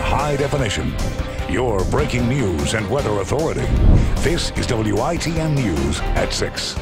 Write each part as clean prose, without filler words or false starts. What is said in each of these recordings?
high definition. Your breaking news and weather authority. This is WITN News at 6.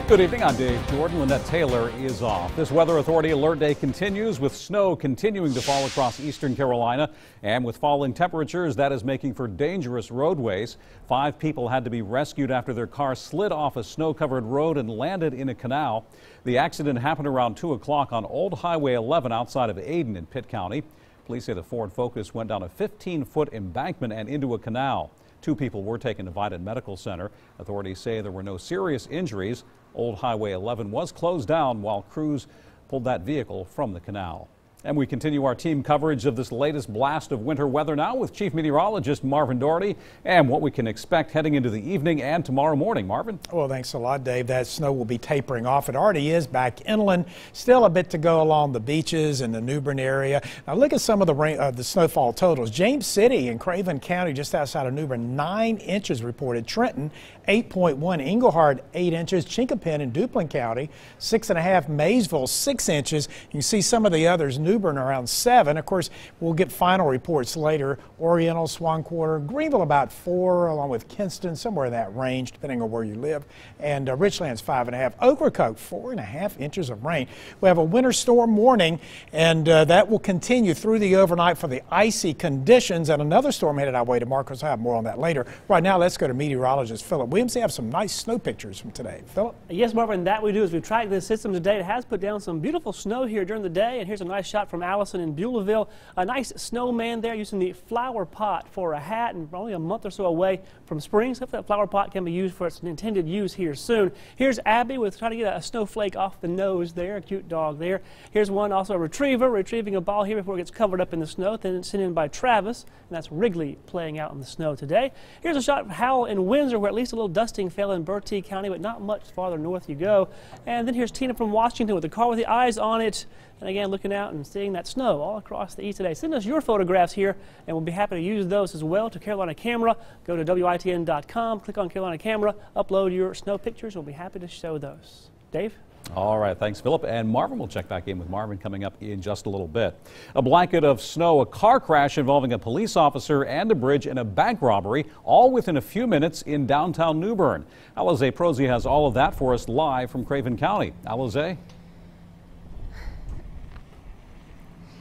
Good evening, I'm Dave Jordan. Lynette Taylor is off. This weather authority alert day continues with snow continuing to fall across eastern Carolina, and with falling temperatures, that is making for dangerous roadways. 5 people had to be rescued after their car slid off a snow-covered road and landed in a canal. The accident happened around 2 o'clock on Old Highway 11 outside of Ayden in Pitt County. Police say the Ford Focus went down a 15-foot embankment and into a canal. 2 people were taken to Vidant Medical Center. Authorities say there were no serious injuries. Old Highway 11 was closed down while crews pulled that vehicle from the canal. And we continue our team coverage of this latest blast of winter weather now with Chief Meteorologist Marvin Doherty and what we can expect heading into the evening and tomorrow morning. Marvin? Well, thanks a lot, Dave. That snow will be tapering off. It already is back inland. Still a bit to go along the beaches in the New Bern area. Now look at some of the snowfall totals. James City in Craven County, just outside of New Bern, 9 inches reported. Trenton, 8.1. Englehart, 8 inches. Chinquapin in Duplin County, 6.5. Maysville, 6 inches. You can see some of the others. New Bern around 7. Of course, we'll get final reports later. Oriental, Swan Quarter, Greenville about 4, along with Kinston, somewhere in that range, depending on where you live. And Richlands 5.5. Ocracoke, 4.5 inches of rain. We have a winter storm warning, and that will continue through the overnight for the icy conditions. And another storm headed our way to Marcus. I'll have more on that later. Right now, let's go to meteorologist Philip Williams. They have some nice snow pictures from today. Philip? Yes, Marvin, that we do as we track this system today. It has put down some beautiful snow here during the day, and here's a nice shot from Allison in Beulahville. A nice snowman there using the flower pot for a hat, and only a month or so away from spring. So hopefully that flower pot can be used for its intended use here soon. Here's Abby with trying to get a snowflake off the nose there, a cute dog there. Here's one, also a retriever, retrieving a ball here before it gets covered up in the snow. Then it's sent in by Travis, and that's Wrigley playing out in the snow today. Here's a shot of Howell in Windsor, where at least a little dusting fell in Bertie County, but not much farther north you go. And then here's Tina from Washington with the car with the eyes on it. And again, looking out and seeing that snow all across the east today. Send us your photographs here, and we'll be happy to use those as well to Carolina Camera. Go to WITN.com, click on Carolina Camera, upload your snow pictures. We'll be happy to show those. Dave? All right, thanks, Philip. And Marvin will check back in with Marvin coming up in just a little bit. A blanket of snow, a car crash involving a police officer and a bridge, and a bank robbery, all within a few minutes in downtown New Bern. Alize Prosy has all of that for us live from Craven County. Alize?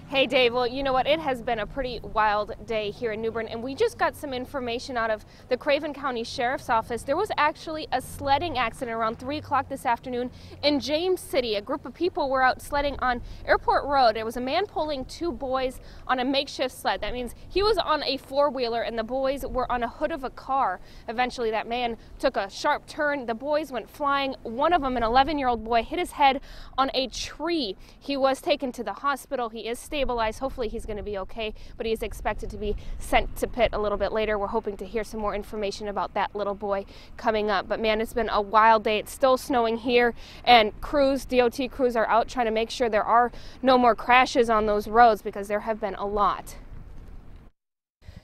Hey Dave, well, you know what, it has been a pretty wild day here in New Bern, and we just got some information out of the Craven County Sheriff's Office. There was actually a sledding accident around 3 o'clock this afternoon in James City. A group of people were out sledding on Airport Road. There was a man pulling 2 boys on a makeshift sled. That means he was on a 4-wheeler and the boys were on a hood of a car. Eventually that man took a sharp turn. The boys went flying. One of them, an 11-year-old boy, hit his head on a tree. He was taken to the hospital. He is stabilized. Hopefully he's going to be okay, but he is expected to be sent to Pitt a little bit later. We're hoping to hear some more information about that little boy coming up. But man, it's been a wild day. It's still snowing here, and crews, DOT crews, are out trying to make sure there are no more crashes on those roads, because there have been a lot.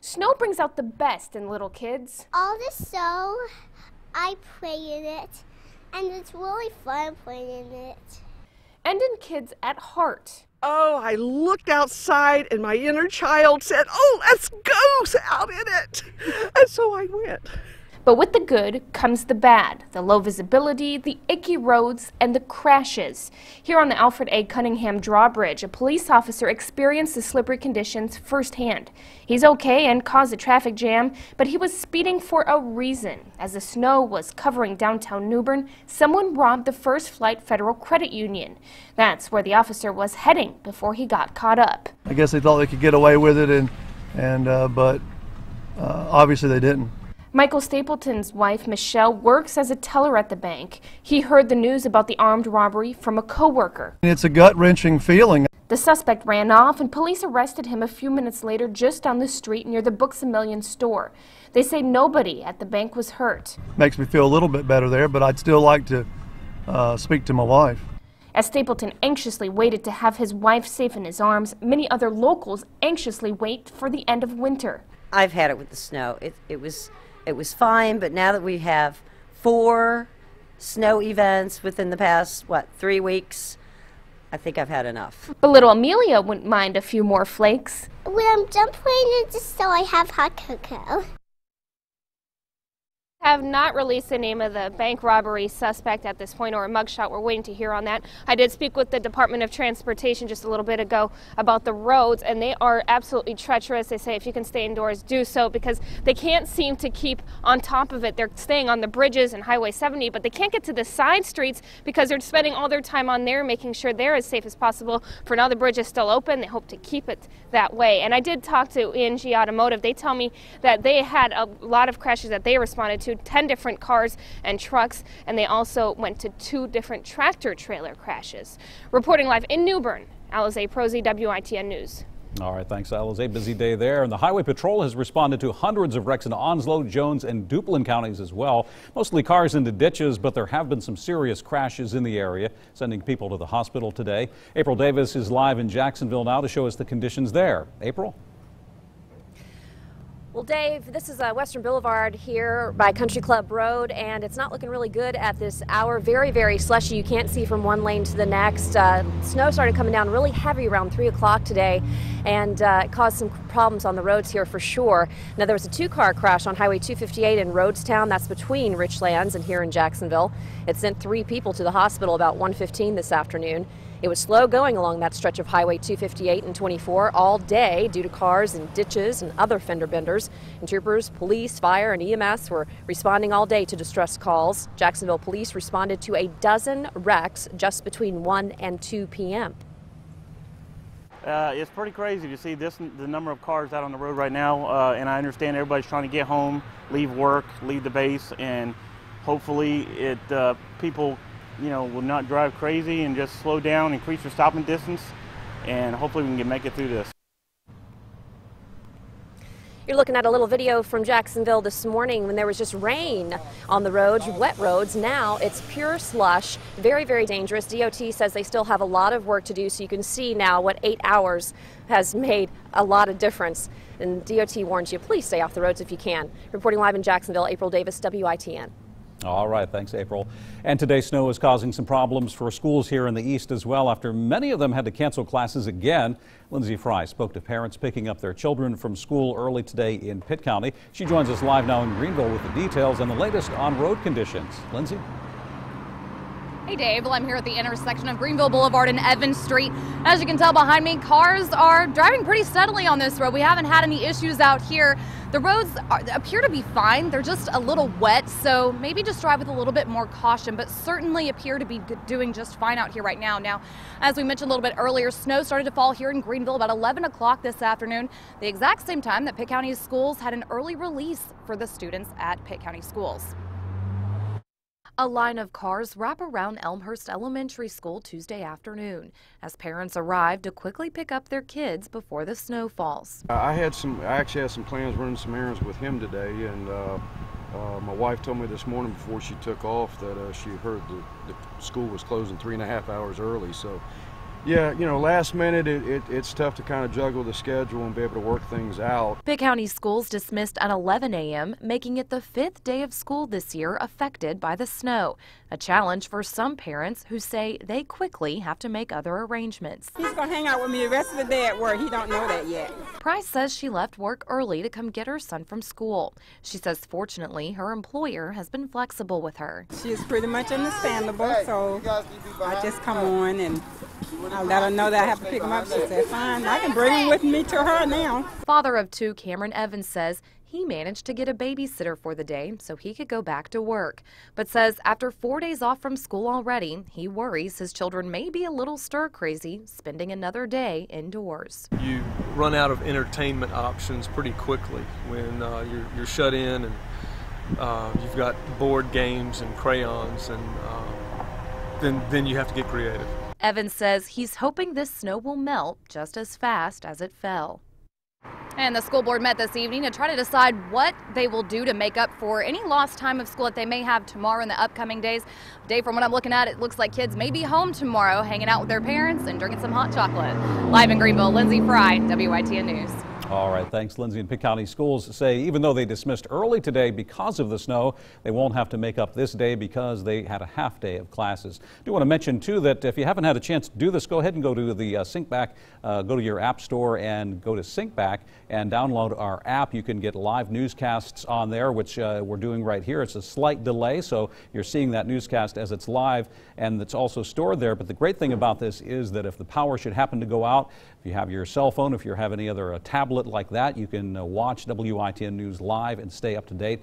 Snow brings out the best in little kids. All the snow, I play in it, and it's really fun playing in it. And in kids at heart. Oh, I looked outside and my inner child said, "Oh, let's go out in it." And so I went. But with the good comes the bad, the low visibility, the icky roads, and the crashes. Here on the Alfred A. Cunningham drawbridge, a police officer experienced the slippery conditions firsthand. He's okay and caused a traffic jam, but he was speeding for a reason. As the snow was covering downtown New Bern, someone robbed the First Flight Federal Credit Union. That's where the officer was heading before he got caught up. I guess they thought they could get away with it, but obviously they didn't. Michael Stapleton's wife, Michelle, works as a teller at the bank. He heard the news about the armed robbery from a coworker. It's a gut-wrenching feeling. The suspect ran off, and police arrested him a few minutes later just down the street near the Books A Million store. They say nobody at the bank was hurt. Makes me feel a little bit better there, but I'd still like to speak to my wife. As Stapleton anxiously waited to have his wife safe in his arms, many other locals anxiously wait for the end of winter. I've had it with the snow. It was fine, but now that we have 4 snow events within the past, 3 weeks, I think I've had enough. But little Amelia wouldn't mind a few more flakes. when I'm done playing in the snow, I have hot cocoa. Have not released the name of the bank robbery suspect at this point, or a mugshot. We're waiting to hear on that. I did speak with the Department of Transportation just a little bit ago about the roads, and they are absolutely treacherous. They say if you can stay indoors, do so, because they can't seem to keep on top of it. They're staying on the bridges and Highway 70, but they can't get to the side streets because they're spending all their time on there, making sure they're as safe as possible. For now, the bridge is still open. They hope to keep it that way. And I did talk to ENG Automotive. They tell me that they had a lot of crashes that they responded to, 10 different cars and trucks, and they also went to 2 different tractor trailer crashes. Reporting live in New Bern, Alize Prosy, WITN News. All right, thanks, Alize. Busy day there. And the Highway Patrol has responded to hundreds of wrecks in Onslow, Jones, and Duplin counties as well. Mostly cars into ditches, but there have been some serious crashes in the area, sending people to the hospital today. April Davis is live in Jacksonville now to show us the conditions there. April? Well, Dave, this is Western Boulevard here by Country Club Road, and it's not looking really good at this hour. Very, very slushy. You can't see from one lane to the next. Snow started coming down really heavy around 3 o'clock today, and it caused some problems on the roads here for sure. Now, there was a 2-car crash on Highway 258 in Rhodestown. That's between Richlands and here in Jacksonville. It sent 3 people to the hospital about 1:15 this afternoon. It was slow going along that stretch of Highway 258 and 24 all day due to cars and ditches and other fender benders. And troopers, police, fire, and EMS were responding all day to distress calls. Jacksonville police responded to a dozen wrecks just between 1 and 2 p.m. It's pretty crazy to see the number of cars out on the road right now, and I understand everybody's trying to get home, leave work, leave the base, and hopefully people will not drive crazy and just slow down, increase their stopping distance, and hopefully we can make it through this. You're looking at a little video from Jacksonville this morning when there was just rain on the roads, wet roads. Now it's pure slush, very, very dangerous. DOT says they still have a lot of work to do, so you can see now what 8 hours has made a lot of difference. And DOT warns you, please stay off the roads if you can. Reporting live in Jacksonville, April Davis, WITN. All right, thanks, April. And today, snow is causing some problems for schools here in the east as well, after many of them had to cancel classes again. Lindsay Fry spoke to parents picking up their children from school early today in Pitt County. She joins us live now in Greenville with the details and the latest on road conditions. Lindsay? Hey Dave, well, I'm here at the intersection of Greenville Boulevard and Evans Street. As you can tell behind me, cars are driving pretty steadily on this road. We haven't had any issues out here. The roads appear to be fine. They're just a little wet, so maybe just drive with a little bit more caution, but certainly appear to be doing just fine out here right now. Now, as we mentioned a little bit earlier, snow started to fall here in Greenville about 11 o'clock this afternoon, the exact same time that Pitt County schools had an early release for the students at Pitt County schools. A line of cars wrap around Elmhurst Elementary School Tuesday afternoon as parents arrived to quickly pick up their kids before the snow falls. I actually had some plans running some errands with him today, and my wife told me this morning before she took off that she heard the school was closing 3.5 hours early. So yeah, last minute it's tough to kind of juggle the schedule and be able to work things out. Pitt County schools dismissed at 11 a.m., making it the 5th day of school this year affected by the snow. A challenge for some parents who say they quickly have to make other arrangements. He's going to hang out with me the rest of the day at work. He don't know that yet. Price says she left work early to come get her son from school. She says fortunately her employer has been flexible with her. She is pretty much understandable, so I just come on and I let her know that I have to pick him up. She said, fine, I can bring him with me to her now. Father of 2, Cameron Evans, says he managed to get a babysitter for the day so he could go back to work, but says after 4 days off from school already, he worries his children may be a little stir-crazy spending another day indoors. You run out of entertainment options pretty quickly when you're shut in and you've got board games and crayons, and then you have to get creative. Evans says he's hoping this snow will melt just as fast as it fell. And the school board met this evening to try to decide what they will do to make up for any lost time of school that they may have tomorrow in the upcoming days. Dave, from what I'm looking at, it looks like kids may be home tomorrow hanging out with their parents and drinking some hot chocolate. Live in Greenville, Lindsay Fry, WITN News. All right, thanks, Lindsay. And Pitt County Schools say even though they dismissed early today because of the snow, they won't have to make up this day because they had a half day of classes. I do want to mention, too, that if you haven't had a chance to do this, go ahead and go to the SyncBack, go to your app store and go to SyncBack and download our app. You can get live newscasts on there, which we're doing right here. It's a slight delay, so you're seeing that newscast as it's live, and it's also stored there. But the great thing about this is that if the power should happen to go out, if you have your cell phone, if you have any other tablet like that, you can watch WITN News live and stay up to date.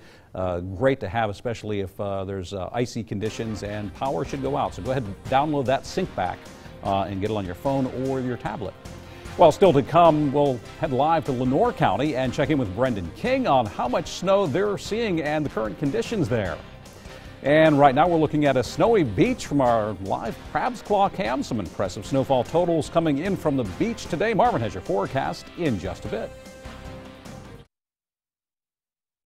Great to have, especially if there's icy conditions and power should go out. So go ahead and download that SyncBack and get it on your phone or your tablet. Well, still to come, we'll head live to Lenoir County and check in with Brendan King on how much snow they're seeing and the current conditions there. And right now we're looking at a snowy beach from our live Crab's Claw cam. Some impressive snowfall totals coming in from the beach today. Marvin has your forecast in just a bit.